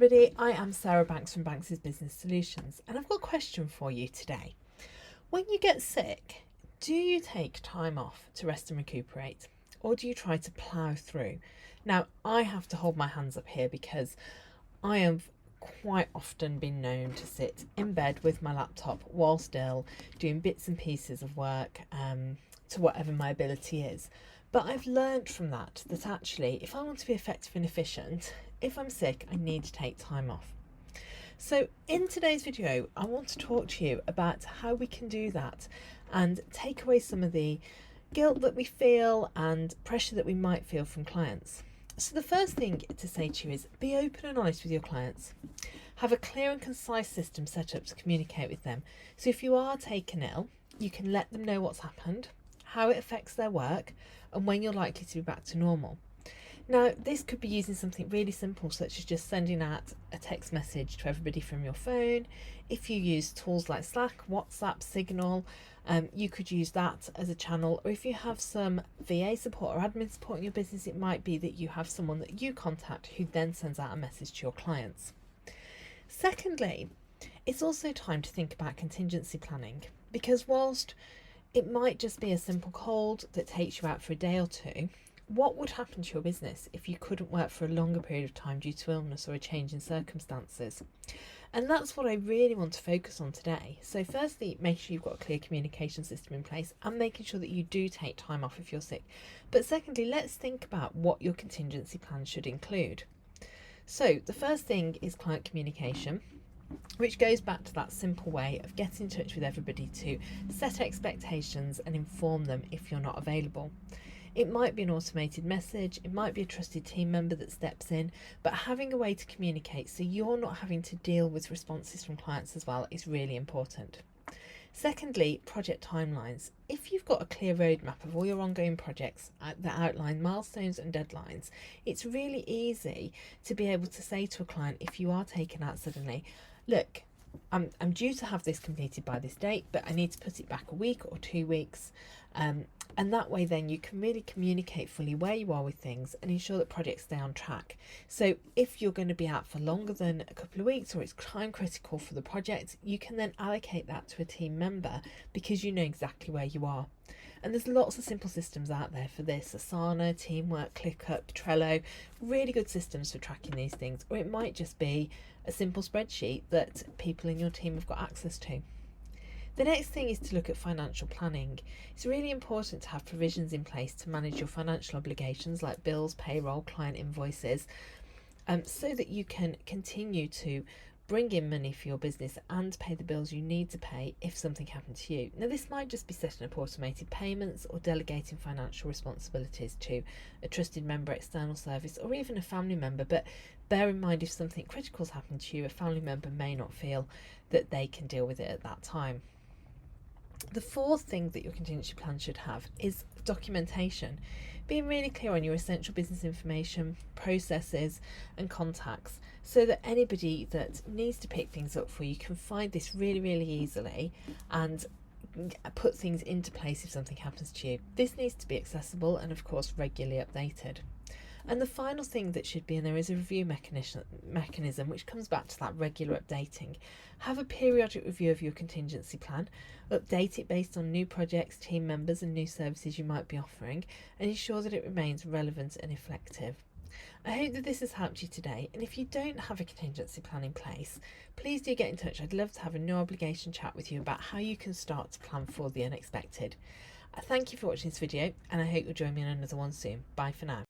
everybody, I am Sarah Banks from Banks' Business Solutions, and I've got a question for you today. When you get sick, do you take time off to rest and recuperate, or do you try to plough through? Now, I have to hold my hands up here because I have quite often been known to sit in bed with my laptop while still doing bits and pieces of work to whatever my ability is. But I've learned from that actually, if I want to be effective and efficient, if I'm sick, I need to take time off. So in today's video, I want to talk to you about how we can do that and take away some of the guilt that we feel and pressure that we might feel from clients. So the first thing to say to you is be open and honest with your clients. Have a clear and concise system set up to communicate with them. So if you are taken ill, you can let them know what's happened, how it affects their work, and when you're likely to be back to normal. Now, this could be using something really simple, such as just sending out a text message to everybody from your phone. If you use tools like Slack, WhatsApp, Signal, you could use that as a channel. Or if you have some VA support or admin support in your business, it might be that you have someone that you contact who then sends out a message to your clients. Secondly, it's also time to think about contingency planning, because whilst it might just be a simple cold that takes you out for a day or two, what would happen to your business if you couldn't work for a longer period of time due to illness or a change in circumstances? And that's what I really want to focus on today. So firstly, make sure you've got a clear communication system in place and making sure that you do take time off if you're sick. But secondly, let's think about what your contingency plan should include. So the first thing is client communication, which goes back to that simple way of getting in touch with everybody to set expectations and inform them if you're not available. It might be an automated message, it might be a trusted team member that steps in, but having a way to communicate so you're not having to deal with responses from clients as well is really important. Secondly, project timelines. If you've got a clear roadmap of all your ongoing projects that outline milestones and deadlines, it's really easy to be able to say to a client, if you are taken out suddenly, look, I'm due to have this completed by this date, but I need to put it back a week or 2 weeks. And that way then you can really communicate fully where you are with things and ensure that projects stay on track. So if you're going to be out for longer than a couple of weeks or it's time critical for the project, you can then allocate that to a team member because you know exactly where you are. And there's lots of simple systems out there for this: Asana, Teamwork, ClickUp, Trello, really good systems for tracking these things. Or it might just be a simple spreadsheet that people in your team have got access to. The next thing is to look at financial planning. It's really important to have provisions in place to manage your financial obligations like bills, payroll, client invoices, so that you can continue to bring in money for your business and pay the bills you need to pay if something happened to you. Now, this might just be setting up automated payments or delegating financial responsibilities to a trusted member, external service, or even a family member. But bear in mind, if something critical has happened to you, a family member may not feel that they can deal with it at that time. The fourth thing that your contingency plan should have is documentation. Being really clear on your essential business information, processes and contacts so that anybody that needs to pick things up for you can find this really, really easily and put things into place if something happens to you. This needs to be accessible and of course regularly updated. And the final thing that should be in there is a review mechanism, which comes back to that regular updating. Have a periodic review of your contingency plan, update it based on new projects, team members and new services you might be offering, and ensure that it remains relevant and effective. I hope that this has helped you today, and if you don't have a contingency plan in place, please do get in touch. I'd love to have a no obligation chat with you about how you can start to plan for the unexpected. Thank you for watching this video, and I hope you'll join me in another one soon. Bye for now.